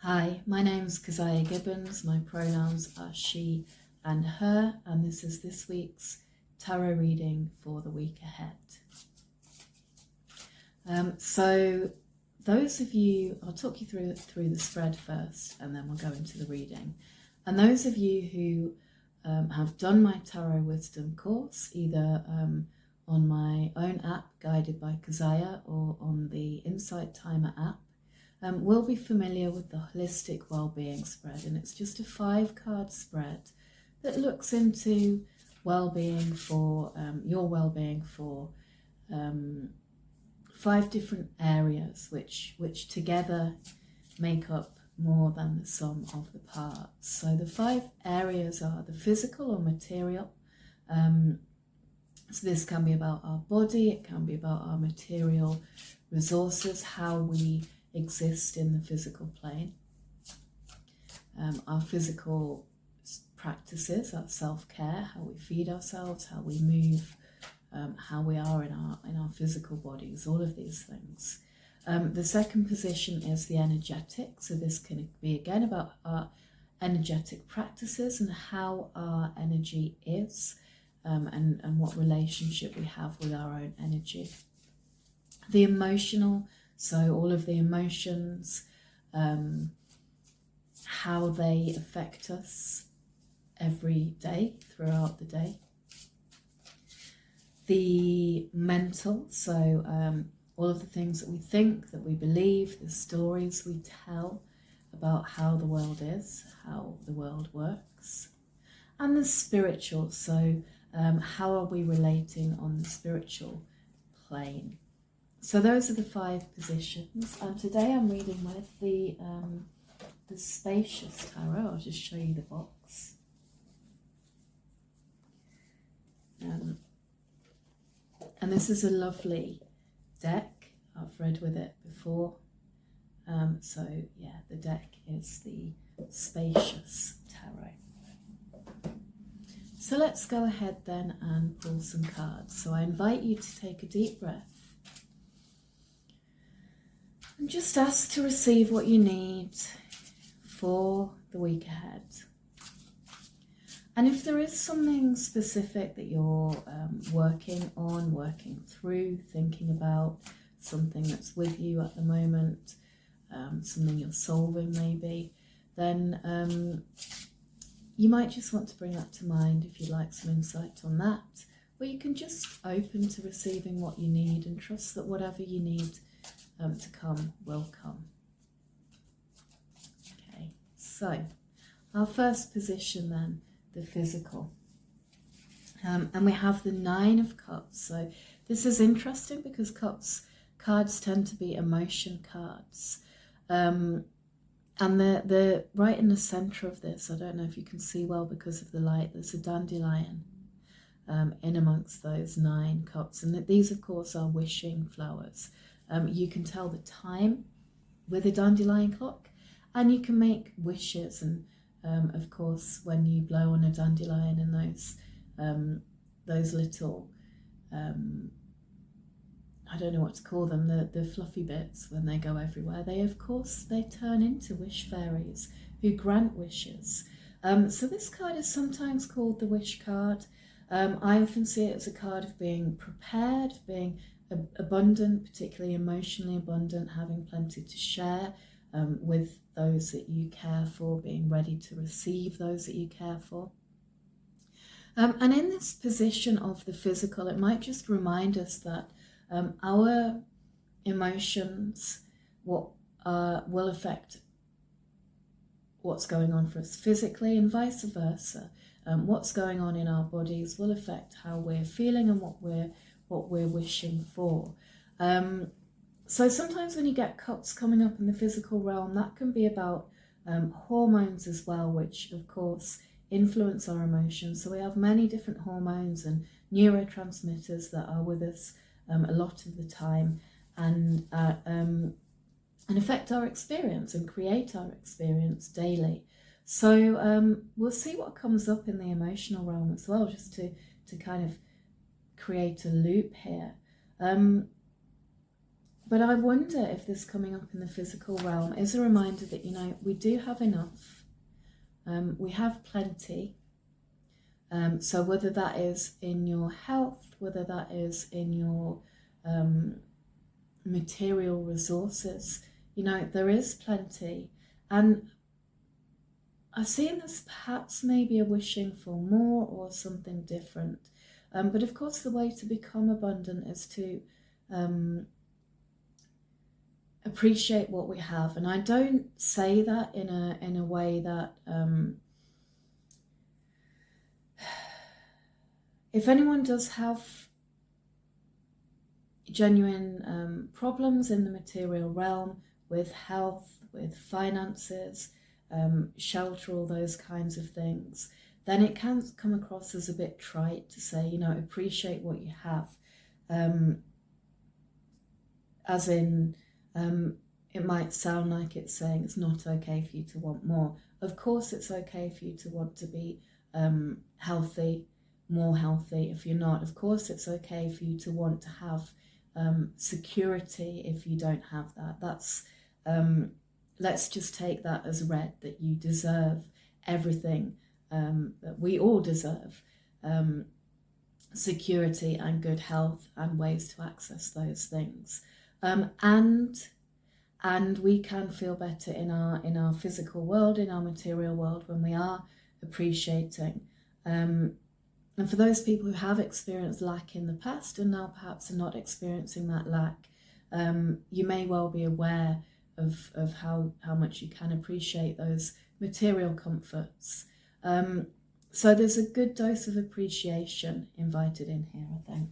Hi, my name's Keziah Gibbons. My pronouns are she and her, and this is this week's tarot reading for the week ahead. So those of you, I'll talk you through the spread first, and then we'll go into the reading. And those of you who have done my Tarot Wisdom course, either on my own app, Guided by Keziah, or on the Insight Timer app, will be familiar with the Holistic Wellbeing spread, and it's just a 5-card spread that looks into well-being for your well-being for 5 different areas, which together make up more than the sum of the parts. So the 5 areas are the physical or material. So this can be about our body, it can be about our material resources, how we exist in the physical plane, our physical practices, our self-care, how we feed ourselves, how we move, how we are in our physical bodies, all of these things. The second position is the energetic, so this can be again about our energetic practices and how our energy is, and what relationship we have with our own energy. The emotional, so all of the emotions, how they affect us every day, throughout the day. The mental, so all of the things that we think, that we believe, the stories we tell about how the world is, how the world works. And the spiritual, so how are we relating on the spiritual plane. So those are the 5 positions, and today I'm reading with the Spacious Tarot. I'll just show you the box. And this is a lovely deck. I've read with it before. So yeah, the deck is the Spacious Tarot. So let's go ahead then and pull some cards. So I invite you to take a deep breath and just ask to receive what you need for the week ahead. And if there is something specific that you're working on, working through, thinking about, something that's with you at the moment, something you're solving maybe, then you might just want to bring that to mind if you'd like some insight on that. Or you can just open to receiving what you need and trust that whatever you need to come will come. Okay, so our first position then, the physical. And we have the 9 of Cups. So this is interesting because cards tend to be emotion cards. And they're right in the centre of this. I don't know if you can see well because of the light. There's a dandelion in amongst those 9 cups. And these, of course, are wishing flowers. You can tell the time with a dandelion clock, and you can make wishes. And of course, when you blow on a dandelion and those little, I don't know what to call them, the fluffy bits, when they go everywhere, they turn into wish fairies who grant wishes. So this card is sometimes called the wish card. I often see it as a card of being prepared, being abundant, particularly emotionally abundant, having plenty to share with those that you care for, being ready to receive those that you care for. And in this position of the physical, it might just remind us that our emotions will affect what's going on for us physically, and vice versa. What's going on in our bodies will affect how we're feeling and what we're wishing for. So sometimes when you get cups coming up in the physical realm, that can be about hormones as well, which of course influence our emotions. So we have many different hormones and neurotransmitters that are with us a lot of the time, and affect our experience and create our experience daily. So we'll see what comes up in the emotional realm as well, just to kind of create a loop here. But I wonder if this coming up in the physical realm is a reminder that, you know, we do have enough. We have plenty. So whether that is in your health, whether that is in your material resources, you know, there is plenty. And I've seen this perhaps maybe a wishing for more or something different. But of course, the way to become abundant is to appreciate what we have. And I don't say that in a way that if anyone does have genuine problems in the material realm with health, with finances, shelter, all those kinds of things, then it can come across as a bit trite to say, you know, appreciate what you have. As in, it might sound like it's saying it's not okay for you to want more. Of course, it's okay for you to want to be healthy, more healthy. If you're not, of course, it's okay for you to want to have security if you don't have that. That's let's just take that as read, that you deserve everything, that we all deserve, security and good health and ways to access those things. And we can feel better in our physical world, in our material world, when we are appreciating. And for those people who have experienced lack in the past and now perhaps are not experiencing that lack, you may well be aware of how much you can appreciate those material comforts. So there's a good dose of appreciation invited in here, I think.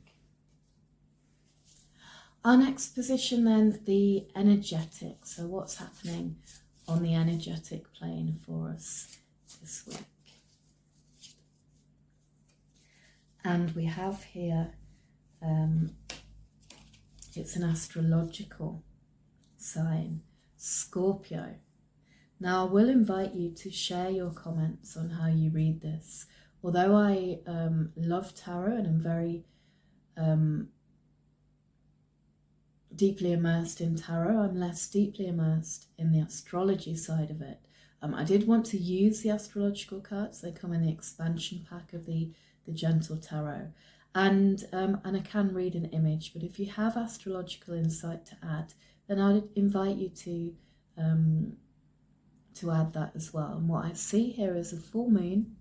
Our next position then, the energetic. So what's happening on the energetic plane for us this week? And we have here, it's an astrological sign, Scorpio. Now I will invite you to share your comments on how you read this. Although I love tarot and I'm very deeply immersed in tarot, I'm less deeply immersed in the astrology side of it. I did want to use the astrological cards. They come in the expansion pack of the Gentle Tarot, and I can read an image, but if you have astrological insight to add, then I'd invite you to add that as well. And what I see here is a full moon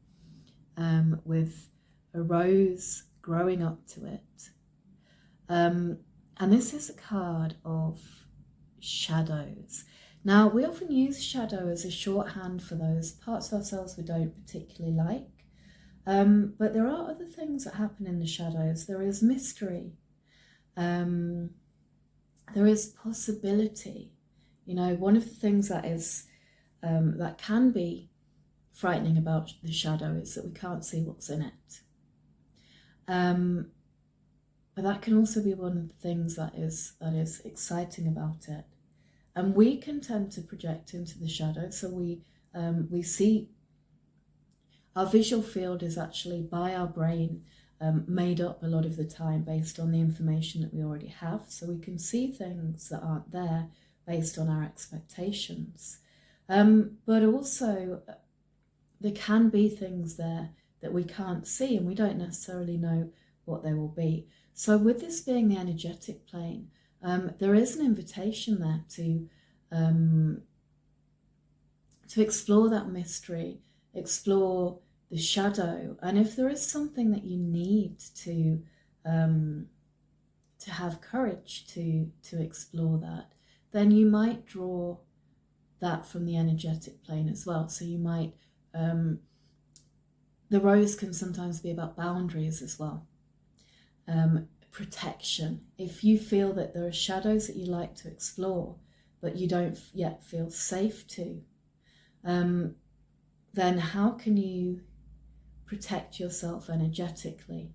with a rose growing up to it. And this is a card of shadows. Now, we often use shadow as a shorthand for those parts of ourselves we don't particularly like. But there are other things that happen in the shadows. There is mystery. There is possibility. You know, one of the things that is that can be frightening about the shadow is that we can't see what's in it. But that can also be one of the things that is exciting about it. And we can tend to project into the shadow. So we see, our visual field is actually by our brain made up a lot of the time based on the information that we already have. So we can see things that aren't there based on our expectations. But also there can be things there that we can't see and we don't necessarily know what they will be. So with this being the energetic plane, there is an invitation there to explore that mystery, explore the shadow, and if there is something that you need to have courage to explore that, then you might draw that from the energetic plane as well. So you might, the rose can sometimes be about boundaries as well. Protection. If you feel that there are shadows that you like to explore, but you don't yet feel safe to, then how can you protect yourself energetically?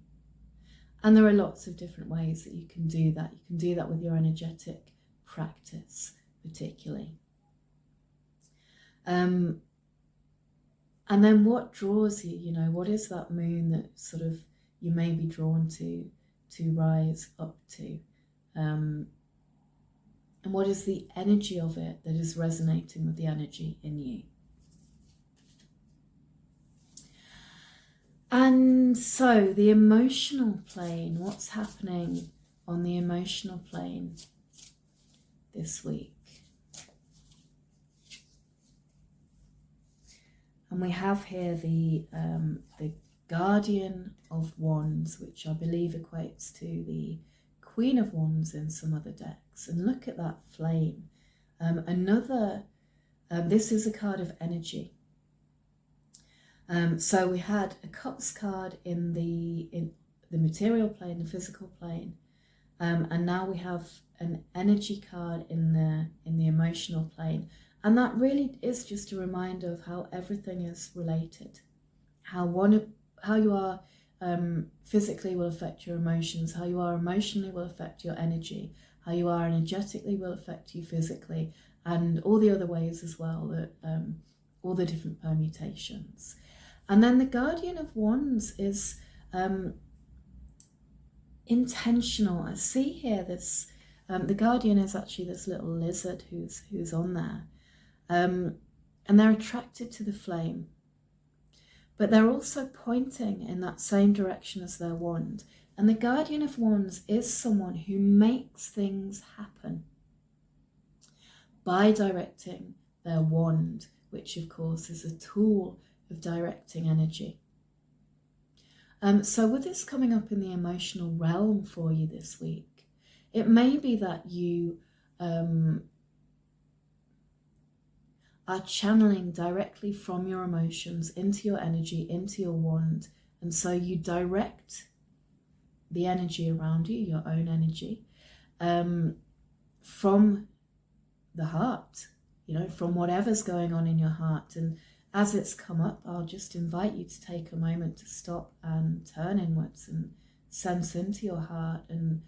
And there are lots of different ways that you can do that. You can do that with your energetic practice, particularly. And then what draws you? You know, what is that moon that sort of you may be drawn to rise up to? And what is the energy of it that is resonating with the energy in you? And so the emotional plane, what's happening on the emotional plane this week? And we have here the Guardian of Wands, which I believe equates to the Queen of Wands in some other decks. And look at that flame. This is a card of energy. So we had a Cups card in the material plane, the physical plane, and now we have an energy card in the emotional plane. And that really is just a reminder of how everything is related, how you are physically will affect your emotions, how you are emotionally will affect your energy, how you are energetically will affect you physically, and all the other ways as well, that all the different permutations. And then the Guardian of Wands is intentional. I see here this, the Guardian is actually this little lizard who's on there. And they're attracted to the flame, but they're also pointing in that same direction as their wand. And the Guardian of Wands is someone who makes things happen by directing their wand, which of course is a tool of directing energy. So with this coming up in the emotional realm for you this week, it may be that you are channeling directly from your emotions into your energy, into your wand. And so you direct the energy around you, your own energy, from the heart, from whatever's going on in your heart. And as it's come up, I'll just invite you to take a moment to stop and turn inwards and sense into your heart and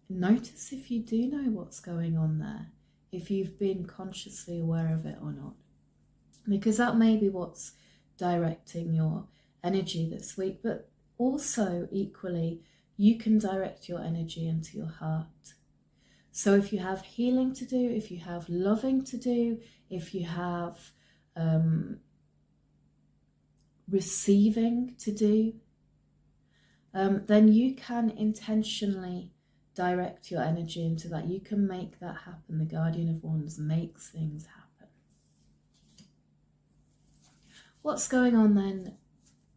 notice if you do know what's going on there, if you've been consciously aware of it or not, because that may be what's directing your energy this week. But also equally, you can direct your energy into your heart. So if you have healing to do, if you have loving to do, if you have receiving to do, then you can intentionally direct your energy into that. You can make that happen. The Guardian of Wands makes things happen. What's going on then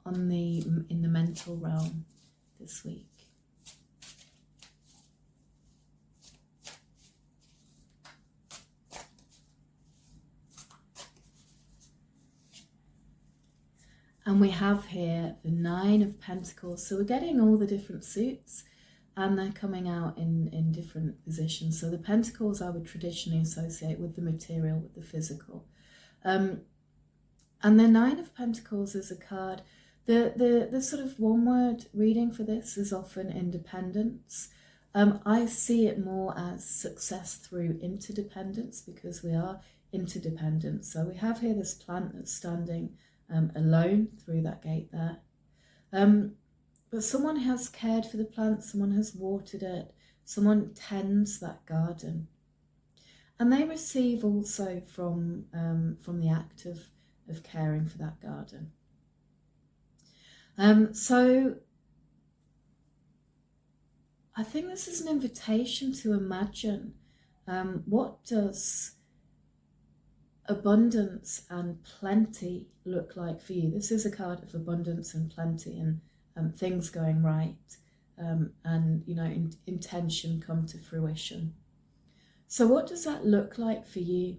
in the mental realm this week? And we have here the Nine of Pentacles. So we're getting all the different suits, and they're coming out in different positions. So the Pentacles I would traditionally associate with the material, with the physical. And the Nine of Pentacles is a card. The sort of one word reading for this is often independence. I see it more as success through interdependence, because we are interdependent. So we have here this plant that's standing alone through that gate there. But someone has cared for the plant, someone has watered it, someone tends that garden. And they receive also from the act of caring for that garden. So I think this is an invitation to imagine what does abundance and plenty look like for you. This is a card of abundance and plenty, and things going right, and intention come to fruition. So what does that look like for you?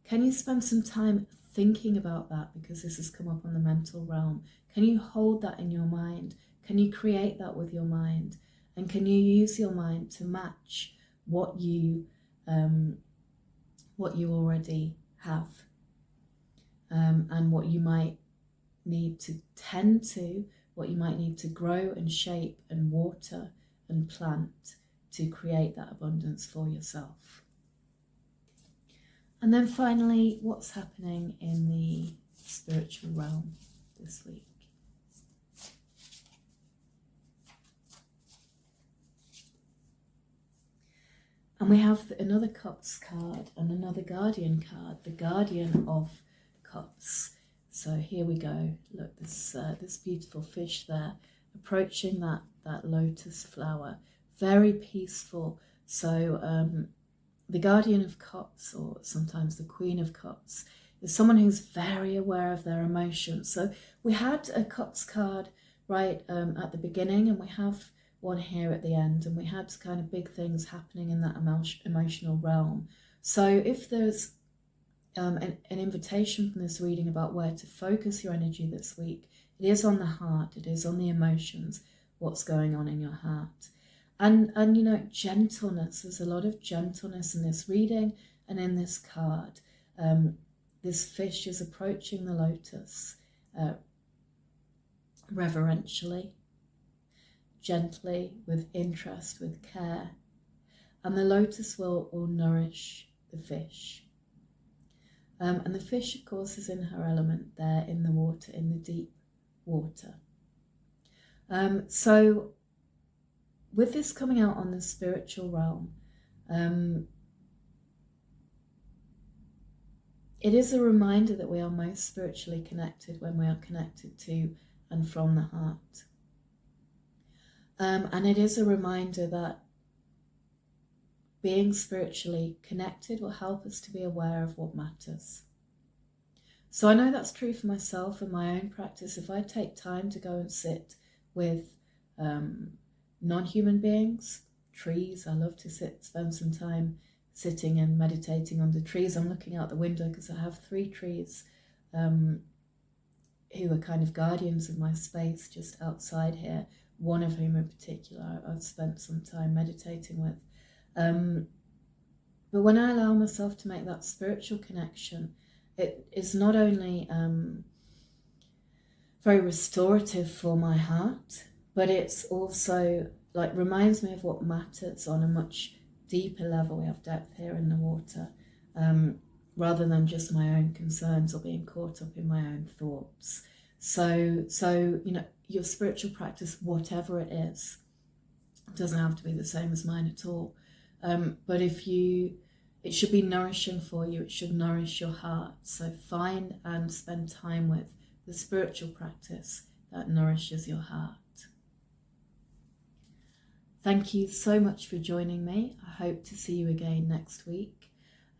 Can you spend some time thinking about that, because this has come up on the mental realm? Can you hold that in your mind? Can you create that with your mind? And can you use your mind to match what you already have, and what you might need to tend to, what you might need to grow and shape and water and plant to create that abundance for yourself. And then finally, what's happening in the spiritual realm this week? And we have another Cups card and another Guardian card, the Guardian of Cups. So here we go. Look, this beautiful fish there, approaching that lotus flower, very peaceful. So the Guardian of Cups, or sometimes the Queen of Cups, is someone who's very aware of their emotions. So we had a Cups card right at the beginning, and we have one here at the end, and we had kind of big things happening in that emotional realm. So if there's an invitation from this reading about where to focus your energy this week, it is on the heart, it is on the emotions, what's going on in your heart. And you know, gentleness, there's a lot of gentleness in this reading and in this card. This fish is approaching the lotus reverentially, gently, with interest, with care. And the lotus will nourish the fish. And the fish, of course, is in her element there in the water, in the deep water. So with this coming out on the spiritual realm, it is a reminder that we are most spiritually connected when we are connected to and from the heart. And it is a reminder that being spiritually connected will help us to be aware of what matters. So I know that's true for myself and my own practice. If I take time to go and sit with non-human beings, trees, I love to spend some time sitting and meditating under trees. I'm looking out the window because I have 3 trees who are kind of guardians of my space just outside here, one of whom in particular I've spent some time meditating with. But when I allow myself to make that spiritual connection, it is not only very restorative for my heart, but it's also like reminds me of what matters on a much deeper level. We have depth here in the water, rather than just my own concerns or being caught up in my own thoughts. So you know, your spiritual practice, whatever it is, doesn't have to be the same as mine at all. But it should be nourishing for you. It should nourish your heart. So find and spend time with the spiritual practice that nourishes your heart. Thank you so much for joining me. I hope to see you again next week.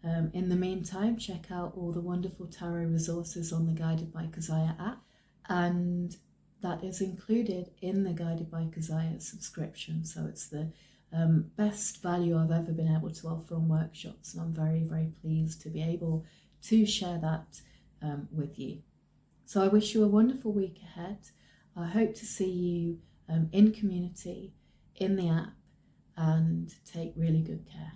In the meantime, check out all the wonderful tarot resources on the Guided by Keziah app, and that is included in the Guided by Keziah subscription. So it's the best value I've ever been able to offer on workshops, and I'm very, very pleased to be able to share that with you. So I wish you a wonderful week ahead. I hope to see you in community, in the app, and take really good care.